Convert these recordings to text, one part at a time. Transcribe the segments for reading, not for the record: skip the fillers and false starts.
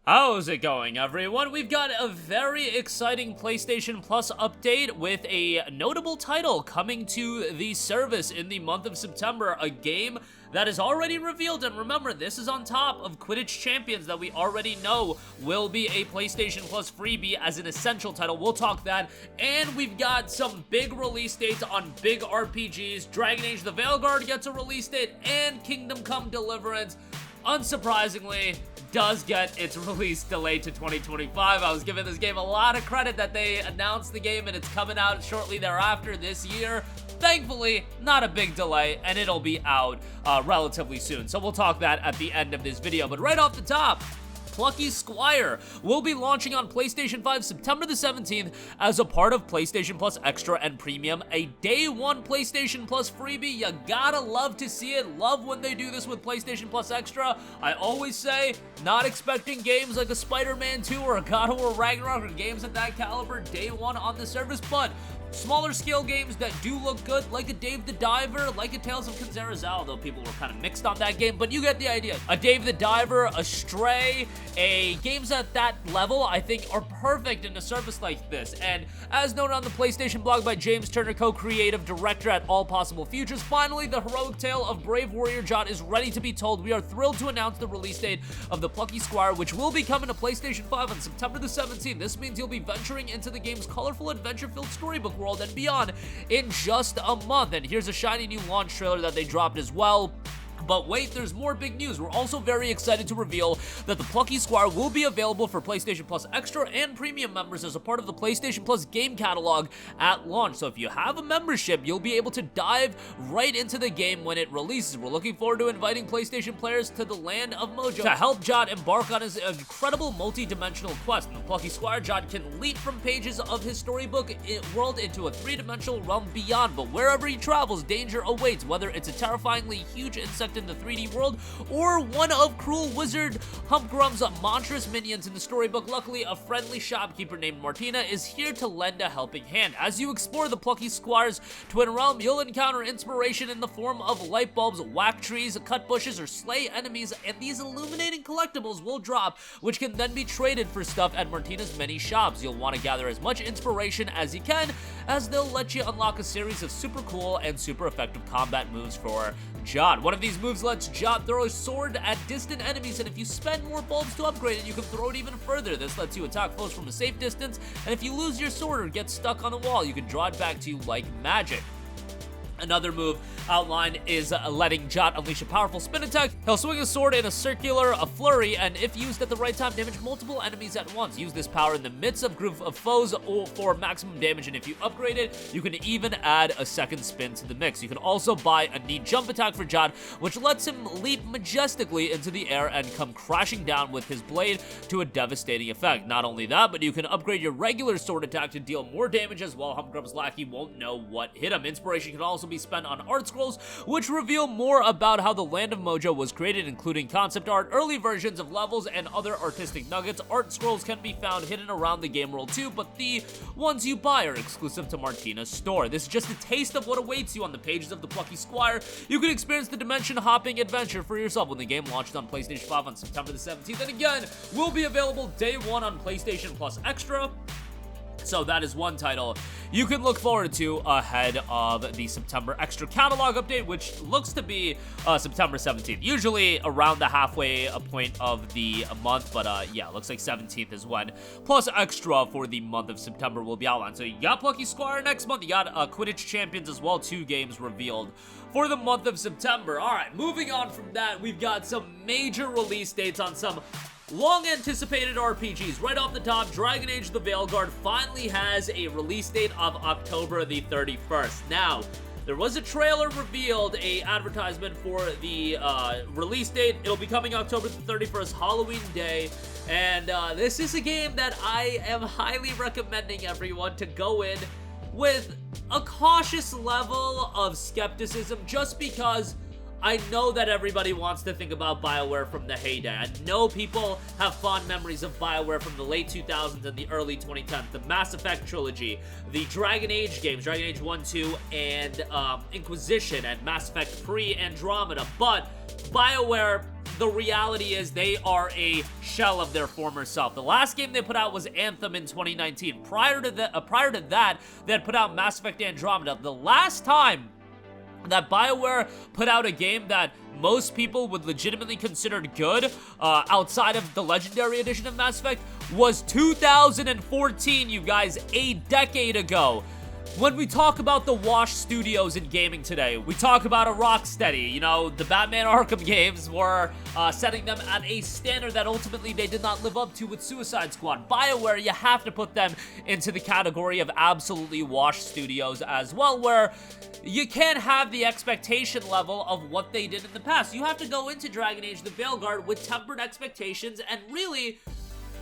How's it going, everyone? We've got a very exciting PlayStation Plus update with a notable title coming to the service in the month of September, a game that is already revealed, and remember, this is on top of Quidditch Champions that we already know will be a PlayStation Plus freebie as an essential title. We'll talk that, and we've got some big release dates on big RPGs. Dragon Age the Veilguard gets a release date, and Kingdom Come Deliverance, unsurprisingly, does get its release delayed to 2025. I was giving this game a lot of credit that they announced the game and it's coming out shortly thereafter this year. Thankfully, not a big delay, and it'll be out relatively soon. So we'll talk that at the end of this video. But right off the top, Plucky Squire will be launching on PlayStation 5 September the 17th as a part of PlayStation Plus Extra and Premium, a day one PlayStation Plus freebie. You gotta love to see it. Love when they do this with PlayStation Plus Extra. I always say, not expecting games like a Spider-Man 2 or a God of War Ragnarok or games at that caliber day one on the service, but smaller scale games that do look good, like a Dave the Diver, like a Tales of Kenzera's, although people were kind of mixed on that game, but you get the idea. A Dave the Diver, a Stray, games at that level, I think, are perfect in a service like this. And as noted on the PlayStation blog by James Turner, co-creative director at All Possible Futures, finally, the heroic tale of brave warrior Jot is ready to be told. We are thrilled to announce the release date of the Plucky Squire, which will be coming to PlayStation 5 on September the 17th. This means you'll be venturing into the game's colorful, adventure-filled storybook world and beyond in just a month. And here's a shiny new launch trailer that they dropped as well. But wait, there's more big news. We're also very excited to reveal that the Plucky Squire will be available for PlayStation Plus Extra and Premium members as a part of the PlayStation Plus game catalog at launch. So if you have a membership, you'll be able to dive right into the game when it releases. We're looking forward to inviting PlayStation players to the land of Mojo to help Jot embark on his incredible multi-dimensional quest. In the Plucky Squire, Jot can leap from pages of his storybook world into a three-dimensional realm beyond. But wherever he travels, danger awaits, whether it's a terrifyingly huge insect in the 3D world, or one of cruel wizard Humpgrum's monstrous minions in the storybook. Luckily, a friendly shopkeeper named Martina is here to lend a helping hand. As you explore the Plucky Squire's twin realm, you'll encounter inspiration in the form of light bulbs, whack trees, cut bushes, or slay enemies, and these illuminating collectibles will drop, which can then be traded for stuff at Martina's many shops. You'll want to gather as much inspiration as you can, as they'll let you unlock a series of super cool and super effective combat moves for Jot. One of these moves lets Jot throw a sword at distant enemies, and if you spend more bulbs to upgrade it, you can throw it even further. This lets you attack foes from a safe distance, and if you lose your sword or get stuck on the wall, you can draw it back to you like magic. Another move outlined is letting Jot unleash a powerful spin attack. He'll swing his sword in a circular flurry, and if used at the right time, damage multiple enemies at once. Use this power in the midst of group of foes or for maximum damage, and if you upgrade it, you can even add a second spin to the mix. You can also buy a neat jump attack for Jot, which lets him leap majestically into the air and come crashing down with his blade to a devastating effect. Not only that, but you can upgrade your regular sword attack to deal more damage as well. Humgrub's lackey won't know what hit him. Inspiration can also be spent on art scrolls, which reveal more about how the Land of Mojo was created, including concept art, early versions of levels, and other artistic nuggets. Art scrolls can be found hidden around the game world too, but the ones you buy are exclusive to Martina's store. This is just a taste of what awaits you on the pages of the Plucky Squire. You can experience the dimension-hopping adventure for yourself when the game launched on PlayStation 5 on September the 17th, and again, will be available day one on PlayStation Plus Extra. So that is one title you can look forward to ahead of the September Extra catalog update, which looks to be September 17th. Usually around the halfway point of the month, but yeah, looks like 17th is when Plus Extra for the month of September will be outlined. So you got Plucky Squire next month, you got Quidditch Champions as well, 2 games revealed for the month of September. Alright, moving on from that, we've got some major release dates on some long-anticipated RPGs. Right off the top, Dragon Age the Veilguard finally has a release date of October the 31st. Now, there was a trailer revealed, a advertisement for the release date. It'll be coming October the 31st, Halloween Day, and this is a game that I am highly recommending everyone to go in with a cautious level of skepticism, just because I know that everybody wants to think about BioWare from the heyday. I know people have fond memories of BioWare from the late 2000s and the early 2010s. The Mass Effect trilogy, the Dragon Age games, Dragon Age 1, 2, and Inquisition, and Mass Effect pre-Andromeda. But BioWare the reality is they are a shell of their former self. The last game they put out was Anthem in 2019. Prior to that, they had put out Mass Effect Andromeda. The last time that BioWare put out a game that most people would legitimately consider good, outside of the Legendary Edition of Mass Effect, was 2014, you guys, a decade ago. When we talk about the Wash Studios in gaming today, we talk about a Rocksteady. You know, the Batman Arkham games were setting them at a standard that ultimately they did not live up to with Suicide Squad. BioWare, you have to put them into the category of absolutely Wash Studios as well, where you can't have the expectation level of what they did in the past. You have to go into Dragon Age the Veilguard with tempered expectations and really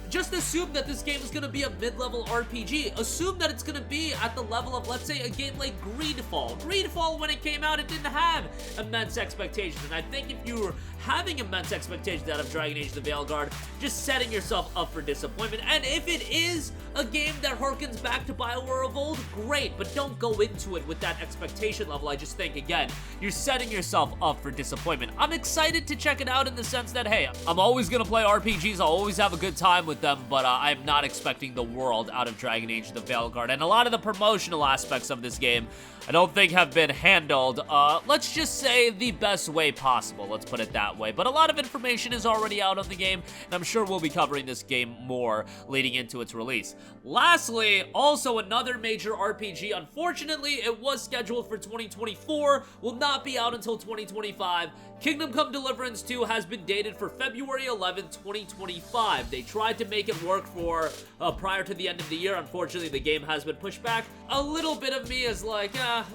just assume that this game is going to be a mid-level RPG. Assume that it's going to be at the level of, let's say, a game like Greedfall. Greedfall, when it came out, it didn't have immense expectations. And I think if you're having immense expectations out of Dragon Age the Veilguard, just setting yourself up for disappointment. And if it is a game that harkens back to BioWare of old, great, but don't go into it with that expectation level. I just think, again, you're setting yourself up for disappointment. I'm excited to check it out in the sense that, hey, I'm always going to play RPGs. I'll always have a good time with them, but I'm not expecting the world out of Dragon Age the Veilguard. And a lot of the promotional aspects of this game, I don't think have been handled, let's just say, the best way possible. Let's put it that way. But a lot of information is already out on the game, and I'm sure we'll be covering this game more leading into its release. Lastly, also another major RPG. Unfortunately, it was scheduled for 2024, will not be out until 2025. Kingdom Come Deliverance 2 has been dated for February 11th, 2025. They tried to make it work for prior to the end of the year. Unfortunately, the game has been pushed back. A little bit of me is like,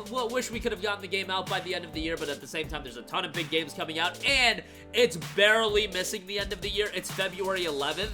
well, wish we could have gotten the game out by the end of the year, but at the same time, there's a ton of big games coming out, and it's barely missing the end of the year. It's February 11th.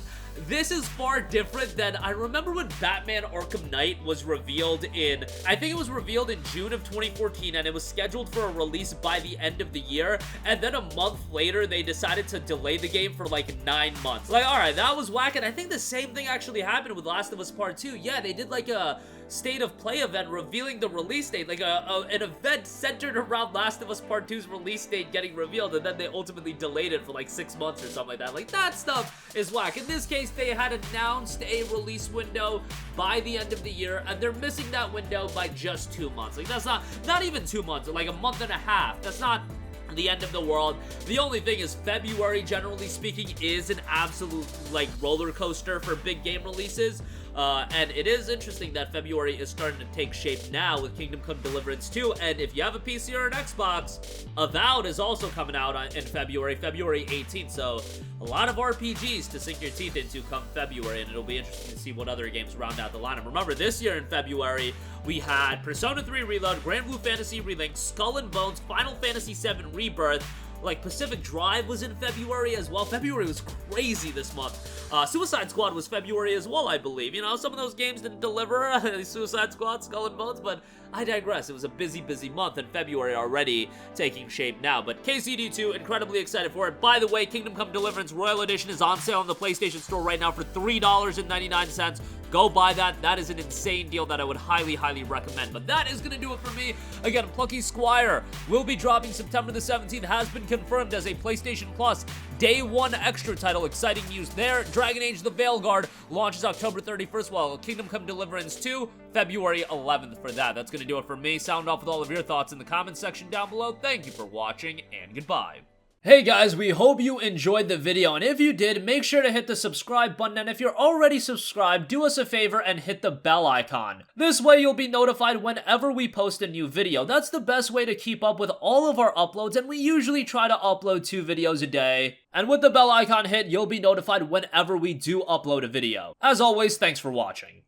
This is far different than, I remember when Batman Arkham Knight was revealed in, I think it was revealed in June of 2014, and it was scheduled for a release by the end of the year, and then a month later, they decided to delay the game for like 9 months. Like, alright, that was whack, and I think the same thing actually happened with Last of Us Part 2. Yeah, they did like a State of Play event revealing the release date, like an event centered around Last of Us Part 2's release date getting revealed, and then they ultimately delayed it for like 6 months or something like that. Like, that stuff is whack. In this case, they had announced a release window by the end of the year, and they're missing that window by just 2 months. Like, that's not even 2 months, like a month and a half. That's not the end of the world. The only thing is February, generally speaking, is an absolute, like, roller coaster for big game releases. And it is interesting that February is starting to take shape now with Kingdom Come Deliverance 2, and if you have a PC or an Xbox, Avowed is also coming out in February 18th, so a lot of RPGs to sink your teeth into come February, and it'll be interesting to see what other games round out the lineup. Remember, this year in February, we had Persona 3 Reload, Grand Blue Fantasy Relink, Skull and Bones, Final Fantasy VII Rebirth, like Pacific Drive was in February as well. February was crazy this month. Suicide Squad was February as well, I believe. You know, some of those games didn't deliver, Suicide Squad, Skull and Bones, but I digress. It was a busy, busy month, and February already taking shape now. But KCD2, incredibly excited for it. By the way, Kingdom Come Deliverance Royal Edition is on sale on the PlayStation Store right now for $3.99. Go buy that. That is an insane deal that I would highly, highly recommend. But that is going to do it for me. Again, Plucky Squire will be dropping September the 17th. Has been confirmed as a PlayStation Plus Day 1 extra title. Exciting news there. Dragon Age the Veilguard launches October 31st, while Kingdom Come Deliverance 2, February 11th for that. That's going to do it for me. Sound off with all of your thoughts in the comments section down below. Thank you for watching, and goodbye. Hey guys, we hope you enjoyed the video, and if you did, make sure to hit the subscribe button, and if you're already subscribed, do us a favor and hit the bell icon. This way you'll be notified whenever we post a new video. That's the best way to keep up with all of our uploads, and we usually try to upload 2 videos a day. And with the bell icon hit, you'll be notified whenever we do upload a video. As always, thanks for watching.